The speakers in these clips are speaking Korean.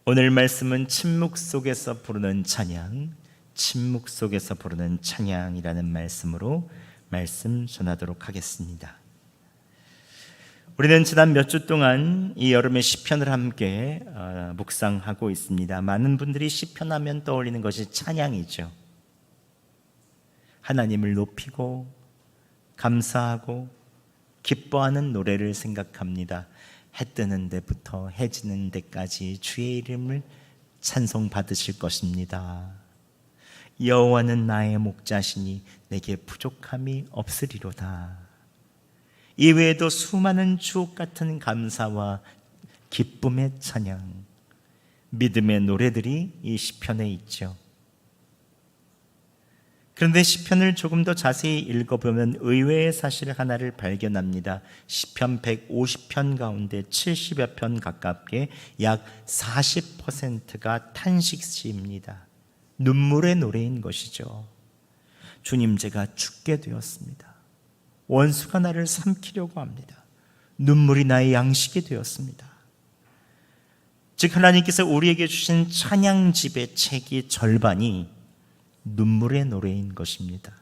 오늘 말씀은 침묵 속에서 부르는 찬양, 침묵 속에서 부르는 찬양이라는 말씀으로 말씀 전하도록 하겠습니다. 우리는 지난 몇 주 동안 이 여름의 시편을 함께 묵상하고 있습니다. 많은 분들이 시편하면 떠올리는 것이 찬양이죠. 하나님을 높이고 감사하고 기뻐하는 노래를 생각합니다. 해 뜨는 데부터 해 지는 데까지 주의 이름을 찬송 받으실 것입니다. 여호와는 나의 목자시니 내게 부족함이 없으리로다. 이외에도 수많은 주옥 같은 감사와 기쁨의 찬양, 믿음의 노래들이 이 시편에 있죠. 그런데 시편을 조금 더 자세히 읽어보면 의외의 사실 하나를 발견합니다. 시편 150편 가운데 70여 편 가깝게 약 40%가 탄식시입니다. 눈물의 노래인 것이죠. 주님, 제가 죽게 되었습니다. 원수가 나를 삼키려고 합니다. 눈물이 나의 양식이 되었습니다. 즉 하나님께서 우리에게 주신 찬양집의 책이 절반이 눈물의 노래인 것입니다.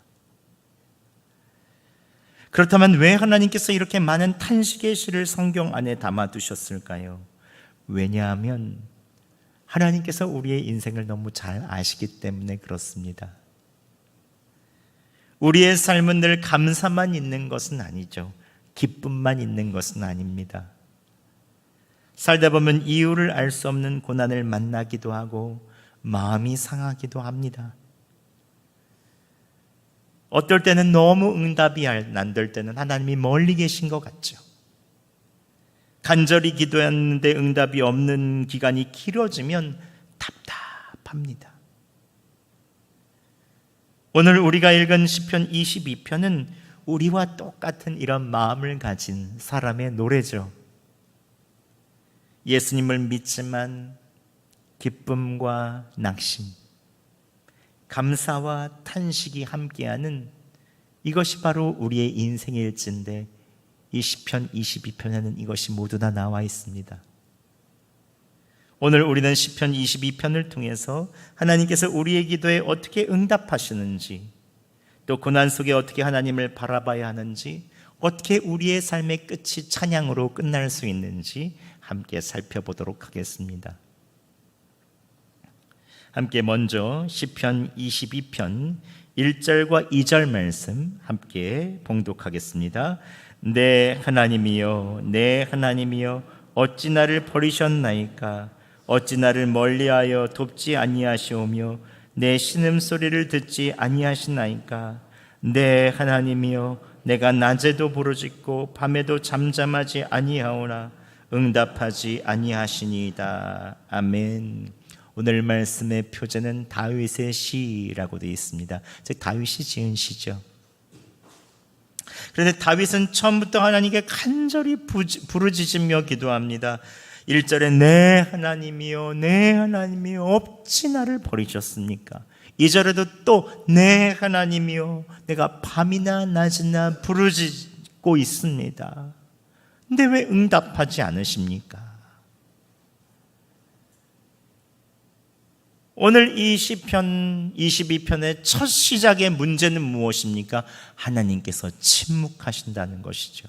그렇다면 왜 하나님께서 이렇게 많은 탄식의 시를 성경 안에 담아두셨을까요? 왜냐하면 하나님께서 우리의 인생을 너무 잘 아시기 때문에 그렇습니다. 우리의 삶은 늘 감사만 있는 것은 아니죠. 기쁨만 있는 것은 아닙니다. 살다 보면 이유를 알 수 없는 고난을 만나기도 하고 마음이 상하기도 합니다. 어떨 때는 너무 응답이 안 될 때는 하나님이 멀리 계신 것 같죠. 간절히 기도했는데 응답이 없는 기간이 길어지면 답답합니다. 오늘 우리가 읽은 시편 22편은 우리와 똑같은 이런 마음을 가진 사람의 노래죠. 예수님을 믿지만 기쁨과 낙심, 감사와 탄식이 함께하는 이것이 바로 우리의 인생일지인데 이 시편 22편에는 이것이 모두 다 나와 있습니다. 오늘 우리는 시편 22편을 통해서 하나님께서 우리의 기도에 어떻게 응답하시는지, 또 고난 속에 어떻게 하나님을 바라봐야 하는지, 어떻게 우리의 삶의 끝이 찬양으로 끝날 수 있는지 함께 살펴보도록 하겠습니다. 함께 먼저 시편 22편 1절과 2절 말씀 함께 봉독하겠습니다. 내 하나님이여, 내 하나님이여, 어찌 나를 버리셨나이까? 어찌 나를 멀리하여 돕지 아니하시오며 내 신음소리를 듣지 아니하시나이까? 내 하나님이여, 내가 낮에도 부르짖고 밤에도 잠잠하지 아니하오나 응답하지 아니하시니이다. 아멘. 오늘 말씀의 표제는 다윗의 시라고 되어 있습니다. 즉 다윗이 지은 시죠. 그런데 다윗은 처음부터 하나님께 간절히 부르짖으며 기도합니다. 1절에 내 하나님이여, 내 하나님이여, 어찌 나를 버리셨습니까? 2절에도 또 내 하나님이여, 내가 밤이나 낮이나 부르짖고 있습니다. 근데 왜 응답하지 않으십니까? 오늘 이 시편 22편의 첫 시작의 문제는 무엇입니까? 하나님께서 침묵하신다는 것이죠.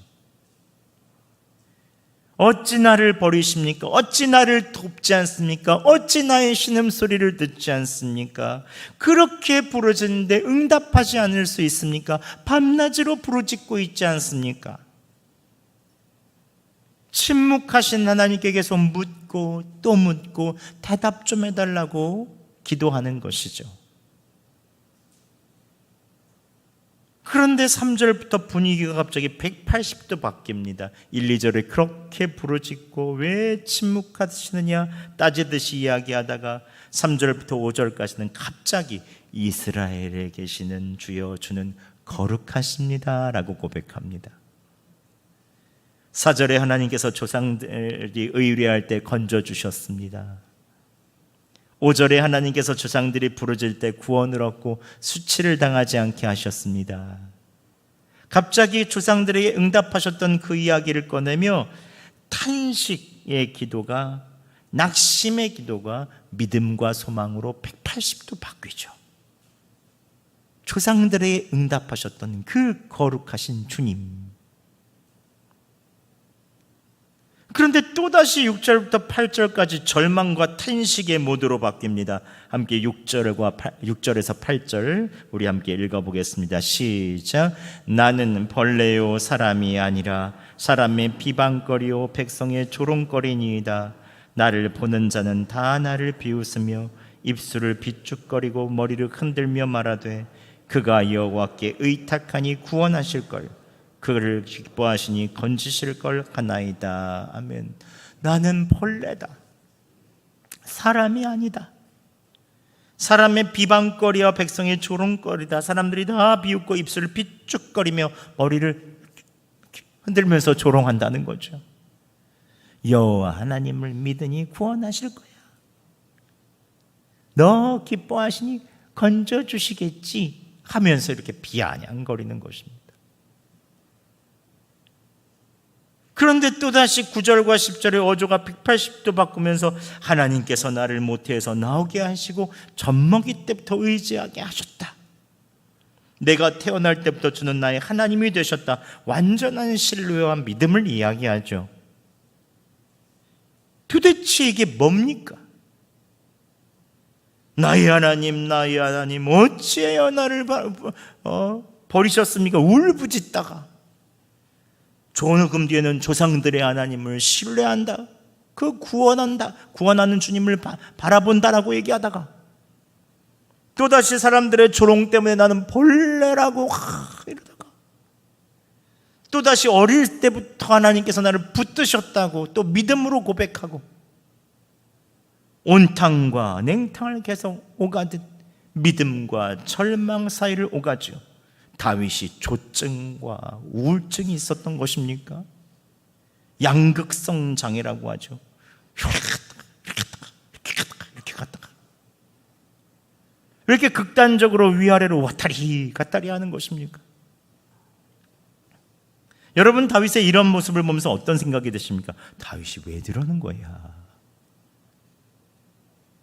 어찌 나를 버리십니까? 어찌 나를 돕지 않습니까? 어찌 나의 신음소리를 듣지 않습니까? 그렇게 부르짖는데 응답하지 않을 수 있습니까? 밤낮으로 부르짖고 있지 않습니까? 침묵하신 하나님께 계속 묻고 또 묻고 대답 좀 해달라고 기도하는 것이죠. 그런데 3절부터 분위기가 갑자기 180도 바뀝니다. 1, 2절에 그렇게 부르짖고 왜 침묵하시느냐 따지듯이 이야기하다가 3절부터 5절까지는 갑자기 이스라엘에 계시는 주여, 주는 거룩하십니다 라고 고백합니다. 4절에 하나님께서 조상들이 의뢰할 때 건져주셨습니다. 5절에 하나님께서 조상들이 부르짖을 때 구원을 얻고 수치를 당하지 않게 하셨습니다. 갑자기 조상들에게 응답하셨던 그 이야기를 꺼내며 탄식의 기도가 낙심의 기도가 믿음과 소망으로 180도 바뀌죠. 조상들에게 응답하셨던 그 거룩하신 주님. 그런데 또다시 6절부터 8절까지 절망과 탄식의 모드로 바뀝니다. 함께 6절에서 8절 우리 함께 읽어보겠습니다. 시작. 나는 벌레요 사람이 아니라 사람의 비방거리요 백성의 조롱거리니이다. 나를 보는 자는 다 나를 비웃으며 입술을 비축거리고 머리를 흔들며 말하되 그가 여호와께 의탁하니 구원하실 걸, 그를 기뻐하시니 건지실 걸 하나이다. 아멘. 나는 벌레다. 사람이 아니다. 사람의 비방거리와 백성의 조롱거리다. 사람들이 다 비웃고 입술을 비축거리며 머리를 흔들면서 조롱한다는 거죠. 여호와 하나님을 믿으니 구원하실 거야. 너 기뻐하시니 건져주시겠지 하면서 이렇게 비아냥거리는 것입니다. 그런데 또다시 9절과 10절의 어조가 180도 바꾸면서 하나님께서 나를 모태에서 나오게 하시고 젖먹이 때부터 의지하게 하셨다. 내가 태어날 때부터 주는 나의 하나님이 되셨다. 완전한 신뢰와 믿음을 이야기하죠. 도대체 이게 뭡니까? 나의 하나님, 나의 하나님, 어찌하여 나를 버리셨습니까? 울부짖다가 조금 뒤에는 조상들의 하나님을 신뢰한다, 그 구원한다, 구원하는 주님을 바라본다라고 얘기하다가 또다시 사람들의 조롱 때문에 나는 벌레라고 이러다가 또다시 어릴 때부터 하나님께서 나를 붙드셨다고 또 믿음으로 고백하고 온탕과 냉탕을 계속 오가듯 믿음과 절망 사이를 오가죠. 다윗이 조증과 우울증이 있었던 것입니까? 양극성 장애라고 하죠. 이렇게 갔다가 왜 이렇게 극단적으로 위아래로 왔다리 갔다리 하는 것입니까? 여러분, 다윗의 이런 모습을 보면서 어떤 생각이 드십니까? 다윗이 왜 저러는 거야?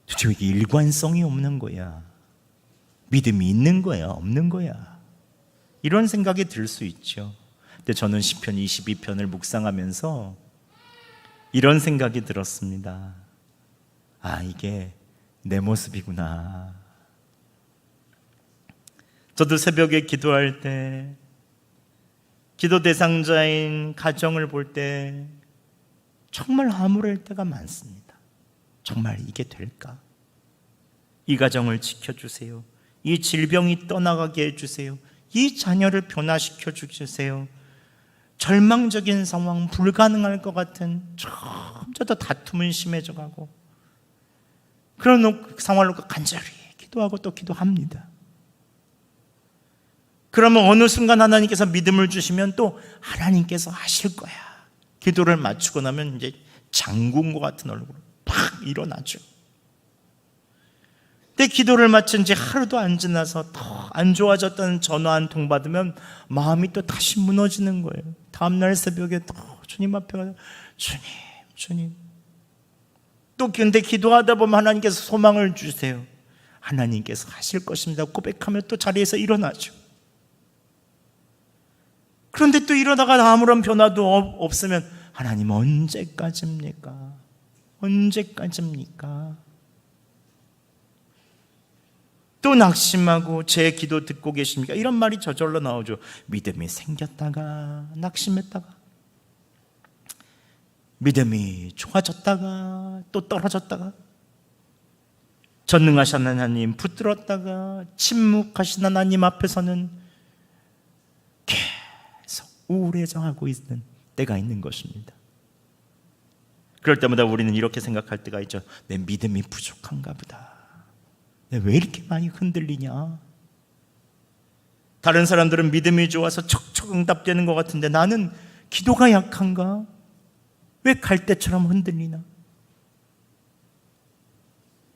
도대체 왜 이게 일관성이 없는 거야? 믿음이 있는 거야? 없는 거야? 이런 생각이 들 수 있죠. 근데 저는 시편 22편을 묵상하면서 이런 생각이 들었습니다. 아, 이게 내 모습이구나. 저도 새벽에 기도할 때, 기도 대상자인 가정을 볼 때 정말 암울할 때가 많습니다. 정말 이게 될까? 이 가정을 지켜주세요. 이 질병이 떠나가게 해주세요. 이 자녀를 변화시켜 주세요. 절망적인 상황, 불가능할 것 같은 점점 더 다툼은 심해져 가고 그런 상황을 놓고 간절히 기도하고 또 기도합니다. 그러면 어느 순간 하나님께서 믿음을 주시면 또 하나님께서 하실 거야. 기도를 마치고 나면 이제 장군 것 같은 얼굴로 팍 일어나죠. 근데 기도를 마친 지 하루도 안 지나서 더 안 좋아졌다는 전화 한 통 받으면 마음이 또 다시 무너지는 거예요. 다음날 새벽에 또 주님 앞에 가서 주님 또 근데 기도하다 보면 하나님께서 소망을 주세요. 하나님께서 하실 것입니다 고백하며 또 자리에서 일어나죠. 그런데 또 이러다가 아무런 변화도 없으면 하나님 언제까지입니까? 언제까지입니까? 또 낙심하고 제 기도 듣고 계십니까? 이런 말이 저절로 나오죠. 믿음이 생겼다가 낙심했다가 믿음이 좋아졌다가 또 떨어졌다가 전능하신 하나님 붙들었다가 침묵하신 하나님 앞에서는 계속 우울해져하고 있는 때가 있는 것입니다. 그럴 때마다 우리는 이렇게 생각할 때가 있죠. 내 믿음이 부족한가 보다. 왜 이렇게 많이 흔들리냐? 다른 사람들은 믿음이 좋아서 척척 응답되는 것 같은데 나는 기도가 약한가? 왜 갈대처럼 흔들리나?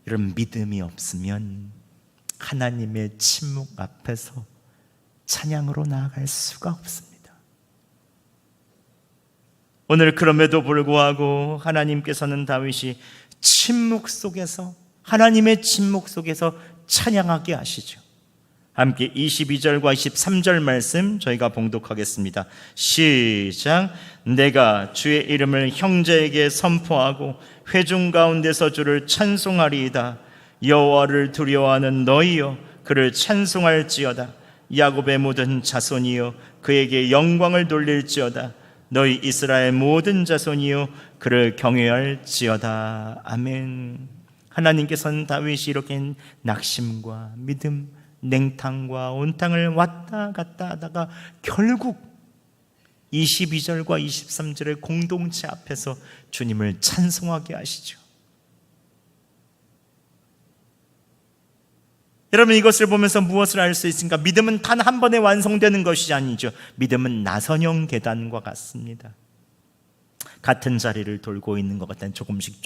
이런 믿음이 없으면 하나님의 침묵 앞에서 찬양으로 나아갈 수가 없습니다. 오늘 그럼에도 불구하고 하나님께서는 다윗이 침묵 속에서, 하나님의 침묵 속에서 찬양하게 하시죠. 함께 22절과 23절 말씀 저희가 봉독하겠습니다. 시작. 내가 주의 이름을 형제에게 선포하고 회중 가운데서 주를 찬송하리이다. 여호와를 두려워하는 너희여 그를 찬송할지어다. 야곱의 모든 자손이여 그에게 영광을 돌릴지어다. 너희 이스라엘 모든 자손이여 그를 경외할지어다. 아멘. 하나님께서는 다윗이 이렇게 낙심과 믿음, 냉탕과 온탕을 왔다 갔다 하다가 결국 22절과 23절의 공동체 앞에서 주님을 찬송하게 하시죠. 여러분, 이것을 보면서 무엇을 알 수 있습니까? 믿음은 단 한 번에 완성되는 것이 아니죠. 믿음은 나선형 계단과 같습니다. 같은 자리를 돌고 있는 것 같은 조금씩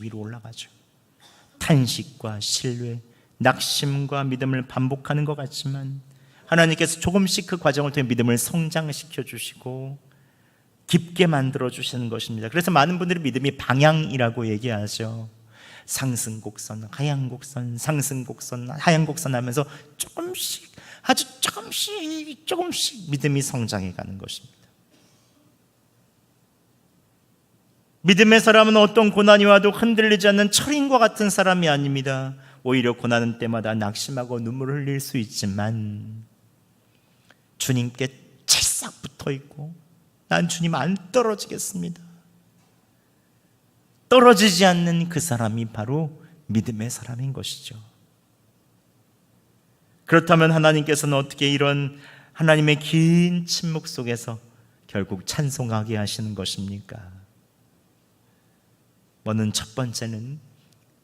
위로 올라가죠. 탄식과 신뢰, 낙심과 믿음을 반복하는 것 같지만 하나님께서 조금씩 그 과정을 통해 믿음을 성장시켜 주시고 깊게 만들어 주시는 것입니다. 그래서 많은 분들이 믿음이 방향이라고 얘기하죠. 상승곡선, 하향곡선, 상승곡선, 하향곡선 하면서 조금씩, 아주 조금씩 믿음이 성장해 가는 것입니다. 믿음의 사람은 어떤 고난이 와도 흔들리지 않는 철인과 같은 사람이 아닙니다. 오히려 고난은 때마다 낙심하고 눈물을 흘릴 수 있지만 주님께 찰싹 붙어 있고, 난 주님 안 떨어지겠습니다, 떨어지지 않는 그 사람이 바로 믿음의 사람인 것이죠. 그렇다면 하나님께서는 어떻게 이런 하나님의 긴 침묵 속에서 결국 찬송하게 하시는 것입니까? 먼저 첫 번째는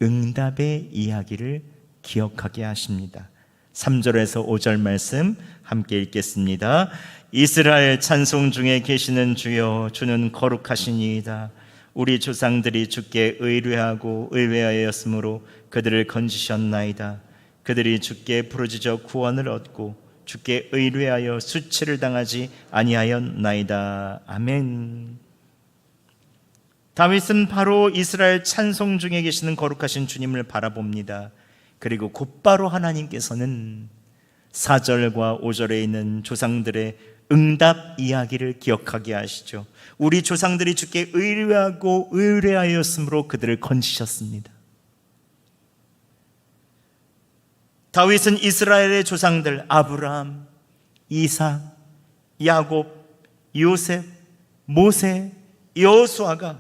응답의 이야기를 기억하게 하십니다. 3절에서 5절 말씀 함께 읽겠습니다. 이스라엘 찬송 중에 계시는 주여, 주는 거룩하시니이다. 우리 조상들이 주께 의뢰하고 의뢰하였으므로 그들을 건지셨나이다. 그들이 주께 부르짖어 구원을 얻고 주께 의뢰하여 수치를 당하지 아니하였나이다. 아멘. 다윗은 바로 이스라엘 찬송 중에 계시는 거룩하신 주님을 바라봅니다. 그리고 곧바로 하나님께서는 4절과 5절에 있는 조상들의 응답 이야기를 기억하게 하시죠. 우리 조상들이 주께 의뢰하고 의뢰하였으므로 그들을 건지셨습니다. 다윗은 이스라엘의 조상들 아브라함, 이삭, 야곱, 요셉, 모세, 여호수아가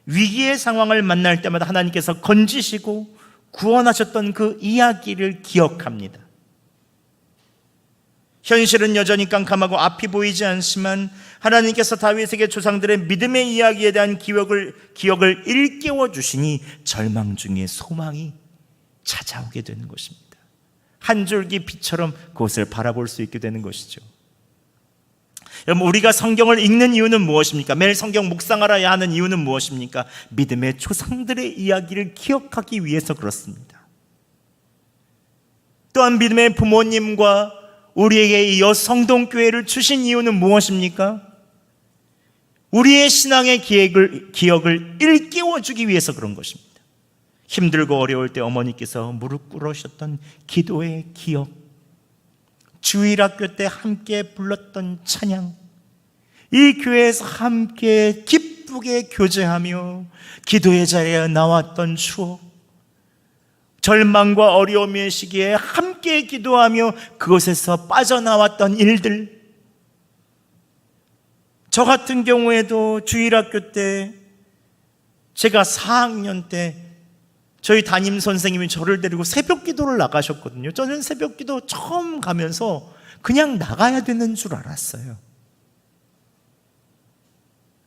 위기의 상황을 만날 때마다 하나님께서 건지시고 구원하셨던 그 이야기를 기억합니다. 현실은 여전히 깜깜하고 앞이 보이지 않지만 하나님께서 다윗에게 조상들의 믿음의 이야기에 대한 기억을 일깨워 주시니 절망 중에 소망이 찾아오게 되는 것입니다. 한 줄기 빛처럼 그것을 바라볼 수 있게 되는 것이죠. 여러분, 우리가 성경을 읽는 이유는 무엇입니까? 매일 성경 묵상하라야 하는 이유는 무엇입니까? 믿음의 조상들의 이야기를 기억하기 위해서 그렇습니다. 또한 믿음의 부모님과 우리에게 이 여성동교회를 주신 이유는 무엇입니까? 우리의 신앙의 기억을 일깨워주기 위해서 그런 것입니다. 힘들고 어려울 때 어머니께서 무릎 꿇으셨던 기도의 기억, 주일학교 때 함께 불렀던 찬양, 이 교회에서 함께 기쁘게 교제하며 기도의 자리에 나왔던 추억, 절망과 어려움의 시기에 함께 기도하며 그곳에서 빠져나왔던 일들. 저 같은 경우에도 주일학교 때, 제가 4학년 때 저희 담임 선생님이 저를 데리고 새벽 기도를 나가셨거든요. 저는 새벽 기도 처음 가면서 그냥 나가야 되는 줄 알았어요.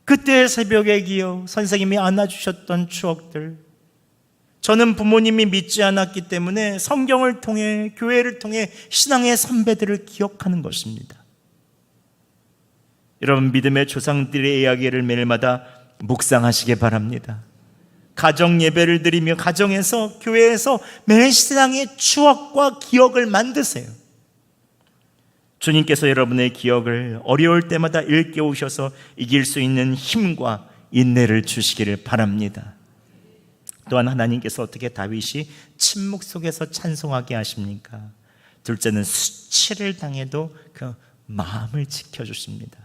그때 새벽의 기억, 선생님이 안아주셨던 추억들. 저는 부모님이 믿지 않았기 때문에 성경을 통해, 교회를 통해 신앙의 선배들을 기억하는 것입니다. 여러분, 믿음의 조상들의 이야기를 매일마다 묵상하시기 바랍니다. 가정 예배를 드리며 가정에서, 교회에서 매일 신앙의 추억과 기억을 만드세요. 주님께서 여러분의 기억을 어려울 때마다 일깨우셔서 이길 수 있는 힘과 인내를 주시기를 바랍니다. 또한 하나님께서 어떻게 다윗이 침묵 속에서 찬송하게 하십니까? 둘째는 수치를 당해도 그 마음을 지켜주십니다.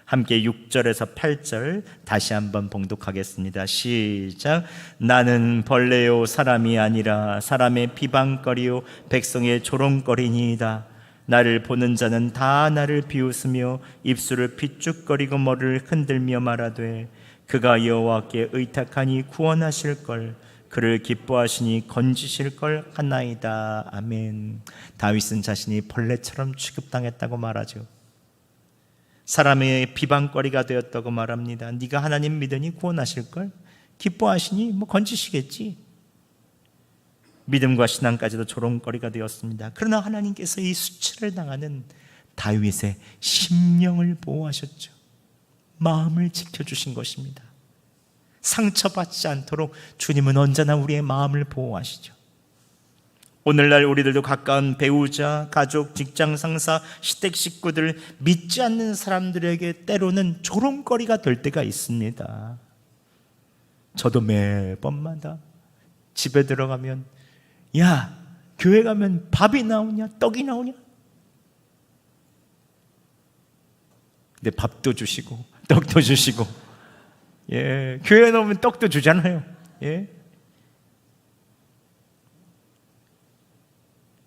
함께 6절에서 8절 다시 한번 봉독하겠습니다. 시작. 나는 벌레요 사람이 아니라 사람의 비방거리요 백성의 조롱거리니이다. 나를 보는 자는 다 나를 비웃으며 입술을 비쭉거리고 머리를 흔들며 말하되 그가 여호와께 의탁하니 구원하실걸, 그를 기뻐하시니 건지실걸 하나이다. 아멘. 다윗은 자신이 벌레처럼 취급당했다고 말하죠. 사람의 비방거리가 되었다고 말합니다. 네가 하나님 믿으니 구원하실걸, 기뻐하시니 건지시겠지. 믿음과 신앙까지도 조롱거리가 되었습니다. 그러나 하나님께서 이 수치를 당하는 다윗의 심령을 보호하셨죠. 마음을 지켜주신 것입니다. 상처받지 않도록 주님은 언제나 우리의 마음을 보호하시죠. 오늘날 우리들도 가까운 배우자, 가족, 직장 상사, 시댁 식구들, 믿지 않는 사람들에게 때로는 조롱거리가 될 때가 있습니다. 저도 매번마다 집에 들어가면 야, 교회 가면 밥이 나오냐, 떡이 나오냐? 근데 밥도 주시고 떡도 주시고, 교회 나오면 떡도 주잖아요.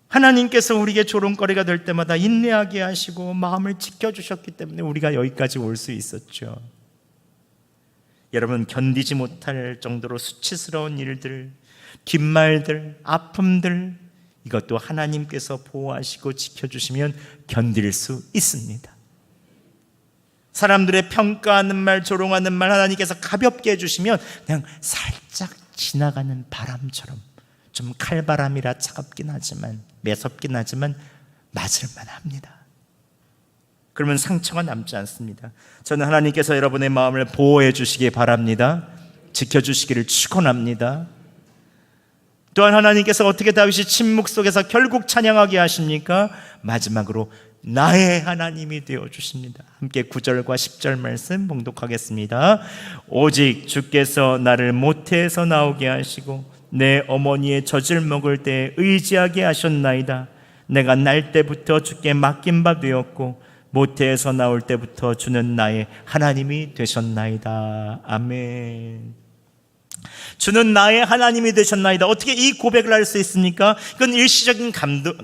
하나님께서 우리에게 조롱거리가 될 때마다 인내하게 하시고 마음을 지켜주셨기 때문에 우리가 여기까지 올 수 있었죠. 여러분, 견디지 못할 정도로 수치스러운 일들, 뒷말들, 아픔들, 이것도 하나님께서 보호하시고 지켜주시면 견딜 수 있습니다. 사람들의 평가하는 말, 조롱하는 말 하나님께서 가볍게 해주시면 그냥 살짝 지나가는 바람처럼, 좀 칼바람이라 차갑긴 하지만, 매섭긴 하지만 맞을만 합니다. 그러면 상처가 남지 않습니다. 저는 하나님께서 여러분의 마음을 보호해 주시기 바랍니다. 지켜주시기를 축원합니다. 또한 하나님께서 어떻게 다윗이 침묵 속에서 결국 찬양하게 하십니까? 마지막으로 나의 하나님이 되어주십니다. 함께 9절과 10절 말씀 봉독하겠습니다. 오직 주께서 나를 모태에서 나오게 하시고 내 어머니의 젖을 먹을 때 의지하게 하셨나이다. 내가 날 때부터 주께 맡긴 바 되었고 모태에서 나올 때부터 주는 나의 하나님이 되셨나이다. 아멘. 주는 나의 하나님이 되셨나이다. 어떻게 이 고백을 할 수 있습니까? 이건 일시적인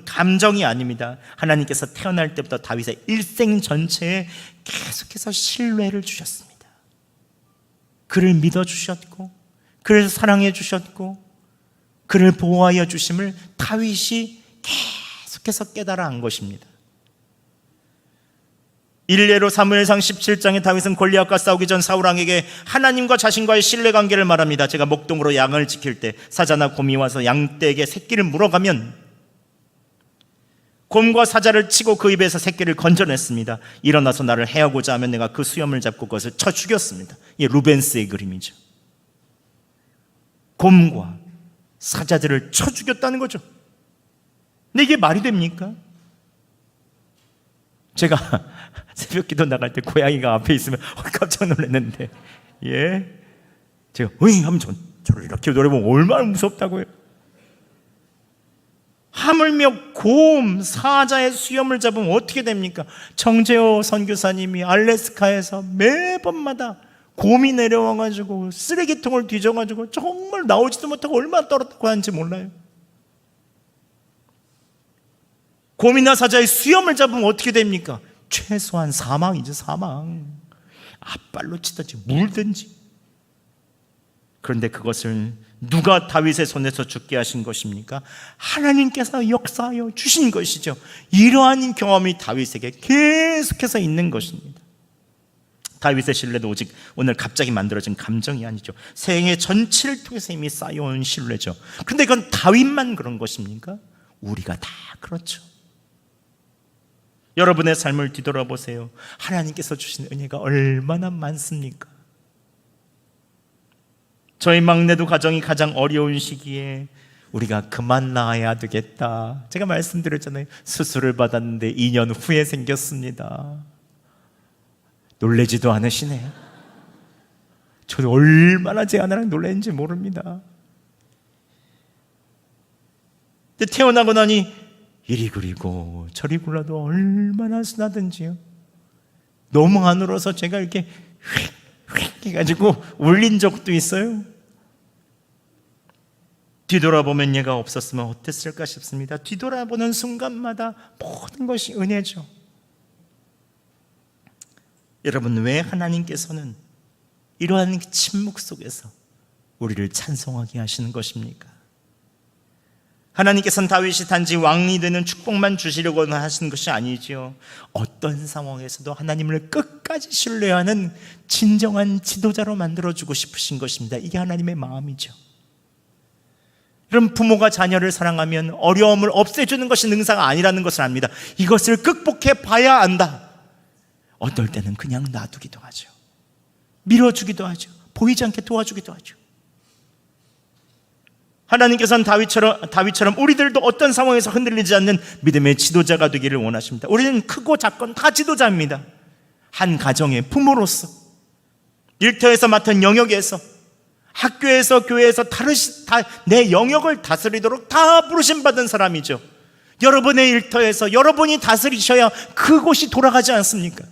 감정이 아닙니다. 하나님께서 태어날 때부터 다윗의 일생 전체에 계속해서 신뢰를 주셨습니다. 그를 믿어주셨고, 그를 사랑해 주셨고, 그를 보호하여 주심을 다윗이 계속해서 깨달아 한 것입니다. 일례로 사무엘상 17장에 다윗은 골리앗과 싸우기 전 사울왕에게 하나님과 자신과의 신뢰관계를 말합니다. 제가 목동으로 양을 지킬 때 사자나 곰이 와서 양떼에게 새끼를 물어가면 곰과 사자를 치고 그 입에서 새끼를 건져냈습니다. 일어나서 나를 해하고자 하면 내가 그 수염을 잡고 그것을 쳐 죽였습니다. 이게 루벤스의 그림이죠. 곰과 사자들을 쳐 죽였다는 거죠. 근데 이게 말이 됩니까? 제가 새벽 기도 나갈 때 고양이가 앞에 있으면 깜짝 놀랐는데, 제가 으잉 하면 저를 이렇게 노려보면 얼마나 무섭다고요. 하물며 곰, 사자의 수염을 잡으면 어떻게 됩니까? 정재호 선교사님이 알래스카에서 매번마다 곰이 내려와가지고 쓰레기통을 뒤져가지고 정말 나오지도 못하고 얼마나 떨었다고 하는지 몰라요. 곰이나 사자의 수염을 잡으면 어떻게 됩니까? 최소한 사망이죠, 사망. 앞발로 치든지 물든지. 그런데 그것을 누가 다윗의 손에서 죽게 하신 것입니까? 하나님께서 역사하여 주신 것이죠. 이러한 경험이 다윗에게 계속해서 있는 것입니다. 다윗의 신뢰도 오직 오늘 갑자기 만들어진 감정이 아니죠. 생애 전체를 통해서 이미 쌓여온 신뢰죠. 그런데 이건 다윗만 그런 것입니까? 우리가 다 그렇죠. 여러분의 삶을 뒤돌아보세요. 하나님께서 주신 은혜가 얼마나 많습니까? 저희 막내도 가정이 가장 어려운 시기에 우리가 그만 낳아야 되겠다, 제가 말씀드렸잖아요. 수술을 받았는데 2년 후에 생겼습니다. 놀라지도 않으시네요. 저도 얼마나 제 아내랑 놀랐는지 모릅니다. 근데 태어나고 나니 이리 그리고 저리 굴러도 얼마나 순하든지요. 너무 안 울어서 제가 이렇게 휙휙 해가지고 울린 적도 있어요. 뒤돌아보면 얘가 없었으면 어땠을까 싶습니다. 뒤돌아보는 순간마다 모든 것이 은혜죠. 여러분, 왜 하나님께서는 이러한 침묵 속에서 우리를 찬송하게 하시는 것입니까? 하나님께서는 다윗이 단지 왕이 되는 축복만 주시려고 하시는 것이 아니지요. 어떤 상황에서도 하나님을 끝까지 신뢰하는 진정한 지도자로 만들어주고 싶으신 것입니다. 이게 하나님의 마음이죠. 여러분, 부모가 자녀를 사랑하면 어려움을 없애주는 것이 능사가 아니라는 것을 압니다. 이것을 극복해 봐야 안다. 어떨 때는 그냥 놔두기도 하죠. 밀어주기도 하죠. 보이지 않게 도와주기도 하죠. 하나님께서는 다윗처럼 우리들도 어떤 상황에서 흔들리지 않는 믿음의 지도자가 되기를 원하십니다. 우리는 크고 작건 다 지도자입니다. 한 가정의 부모로서, 일터에서 맡은 영역에서, 학교에서, 교회에서 내 영역을 다스리도록 다 부르심받은 사람이죠. 여러분의 일터에서 여러분이 다스리셔야 그곳이 돌아가지 않습니까?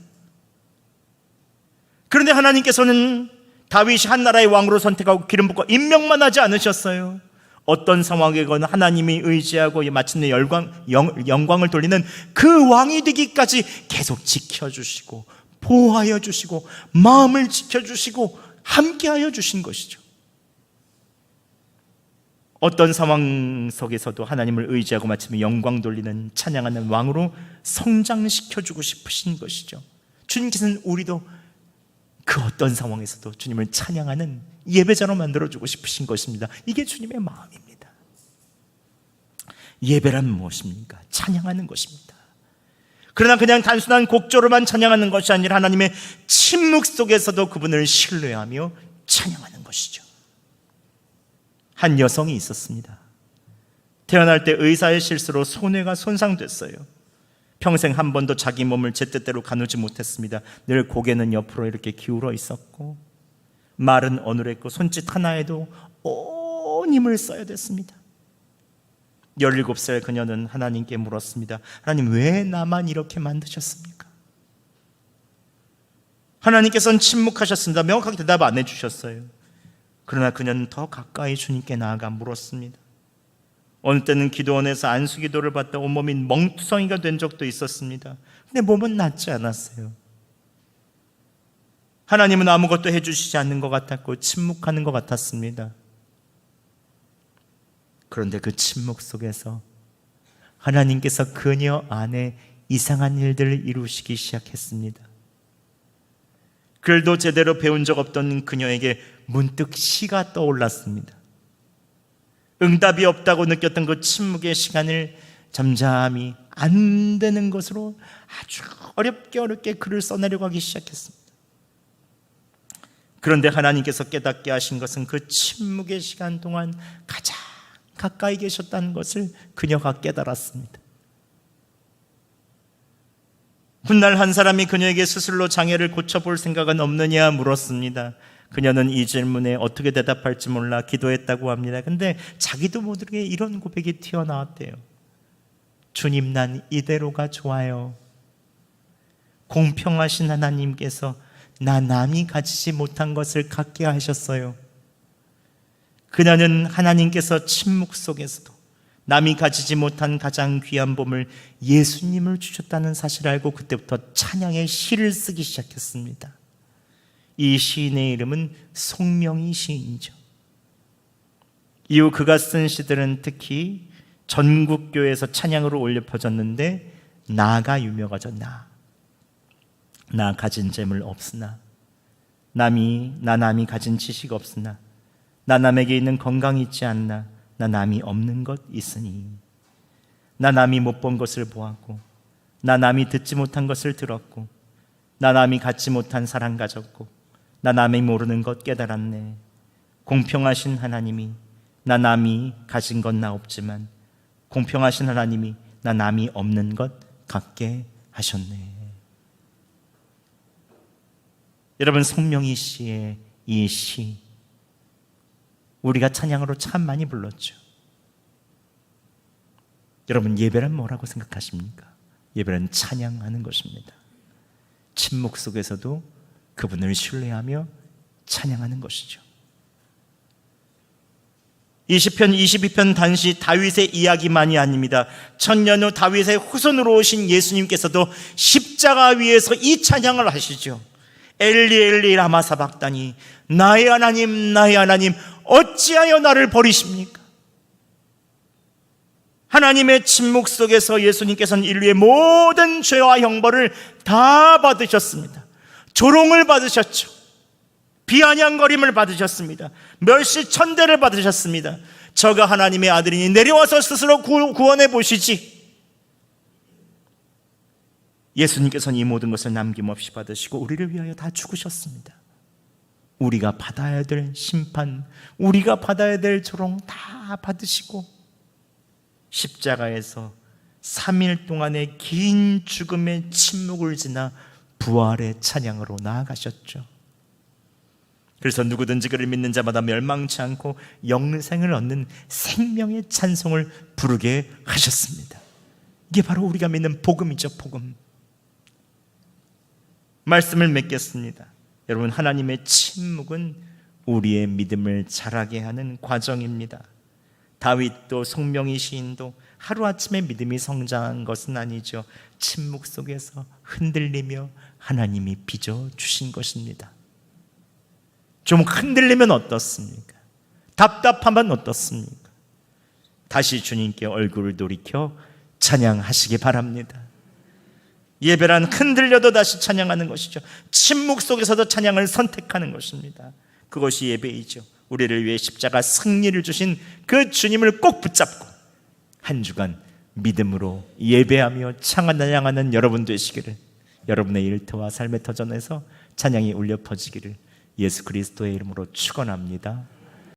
그런데 하나님께서는 다윗이 한 나라의 왕으로 선택하고 기름 붓고 임명만 하지 않으셨어요. 어떤 상황이건 하나님이 의지하고 마침내 영광을 돌리는 그 왕이 되기까지 계속 지켜주시고 보호하여 주시고 마음을 지켜주시고 함께하여 주신 것이죠. 어떤 상황 속에서도 하나님을 의지하고 마침내 영광 돌리는 찬양하는 왕으로 성장시켜주고 싶으신 것이죠. 주님께서는 우리도 그 어떤 상황에서도 주님을 찬양하는 예배자로 만들어주고 싶으신 것입니다. 이게 주님의 마음입니다. 예배란 무엇입니까? 찬양하는 것입니다. 그러나 그냥 단순한 곡조로만 찬양하는 것이 아니라 하나님의 침묵 속에서도 그분을 신뢰하며 찬양하는 것이죠. 한 여성이 있었습니다. 태어날 때 의사의 실수로 손해가 손상됐어요. 평생 한 번도 자기 몸을 제 뜻대로 가누지 못했습니다. 늘 고개는 옆으로 이렇게 기울어 있었고 말은 어눌했고 손짓 하나에도 온 힘을 써야 됐습니다. 17살 그녀는 하나님께 물었습니다. 하나님, 왜 나만 이렇게 만드셨습니까? 하나님께서는 침묵하셨습니다. 명확하게 대답 안 해주셨어요. 그러나 그녀는 더 가까이 주님께 나아가 물었습니다. 어느 때는 기도원에서 안수기도를 받다 온몸이 멍투성이가 된 적도 있었습니다. 근데 몸은 낫지 않았어요. 하나님은 아무것도 해주시지 않는 것 같았고 침묵하는 것 같았습니다. 그런데 그 침묵 속에서 하나님께서 그녀 안에 이상한 일들을 이루시기 시작했습니다. 글도 제대로 배운 적 없던 그녀에게 문득 시가 떠올랐습니다. 응답이 없다고 느꼈던 그 침묵의 시간을 잠잠히 안 되는 것으로 아주 어렵게 글을 써내려고 하기 시작했습니다. 그런데 하나님께서 깨닫게 하신 것은 그 침묵의 시간 동안 가장 가까이 계셨다는 것을 그녀가 깨달았습니다. 훗날 한 사람이 그녀에게 스스로 장애를 고쳐볼 생각은 없느냐 물었습니다. 그녀는 이 질문에 어떻게 대답할지 몰라 기도했다고 합니다. 근데 자기도 모르게 이런 고백이 튀어나왔대요. 주님, 난 이대로가 좋아요. 공평하신 하나님께서 나 남이 가지지 못한 것을 갖게 하셨어요. 그녀는 하나님께서 침묵 속에서도 남이 가지지 못한 가장 귀한 보물 예수님을 주셨다는 사실을 알고 그때부터 찬양의 시를 쓰기 시작했습니다. 이 시인의 이름은 송명희 시인이죠. 이후 그가 쓴 시들은 특히 전국교회에서 찬양으로 올려 퍼졌는데 나가 유명하죠. 나 가진 재물 없으나 나 남이 가진 지식 없으나 나 남에게 있는 건강이 있지 않나 나 남이 없는 것 있으니 나 남이 못 본 것을 보았고 나 남이 듣지 못한 것을 들었고 나 남이 갖지 못한 사랑 가졌고 나 남이 모르는 것 깨달았네. 공평하신 하나님이 나 남이 가진 건 나 없지만 공평하신 하나님이 나 남이 없는 것 갖게 하셨네. 여러분, 송명희 씨의 이 시 우리가 찬양으로 참 많이 불렀죠. 여러분, 예배란 뭐라고 생각하십니까? 예배는 찬양하는 것입니다. 침묵 속에서도 그분을 신뢰하며 찬양하는 것이죠. 20편, 22편 단시 다윗의 이야기만이 아닙니다. 천년 후 다윗의 후손으로 오신 예수님께서도 십자가 위에서 이 찬양을 하시죠. 엘리 엘리 라마 사박다니, 나의 하나님 나의 하나님 어찌하여 나를 버리십니까? 하나님의 침묵 속에서 예수님께서는 인류의 모든 죄와 형벌을 다 받으셨습니다. 조롱을 받으셨죠. 비아냥거림을 받으셨습니다. 멸시천대를 받으셨습니다. 저가 하나님의 아들이니 내려와서 스스로 구원해 보시지. 예수님께서는 이 모든 것을 남김없이 받으시고 우리를 위하여 다 죽으셨습니다. 우리가 받아야 될 심판, 우리가 받아야 될 조롱 다 받으시고 십자가에서 3일 동안의 긴 죽음의 침묵을 지나 부활의 찬양으로 나아가셨죠. 그래서 누구든지 그를 믿는 자마다 멸망치 않고 영생을 얻는 생명의 찬송을 부르게 하셨습니다. 이게 바로 우리가 믿는 복음이죠. 복음. 말씀을 맺겠습니다. 여러분, 하나님의 침묵은 우리의 믿음을 자라게 하는 과정입니다. 다윗도 송명희 시인도 하루아침에 믿음이 성장한 것은 아니죠. 침묵 속에서 흔들리며 하나님이 빚어주신 것입니다. 좀 흔들리면 어떻습니까? 답답하면 어떻습니까? 다시 주님께 얼굴을 돌이켜 찬양하시기 바랍니다. 예배란 흔들려도 다시 찬양하는 것이죠. 침묵 속에서도 찬양을 선택하는 것입니다. 그것이 예배이죠. 우리를 위해 십자가 승리를 주신 그 주님을 꼭 붙잡고 한 주간 믿음으로 예배하며 찬양하는 여러분 되시기를, 여러분의 일터와 삶의 터전에서 찬양이 울려 퍼지기를 예수 그리스도의 이름으로 축원합니다.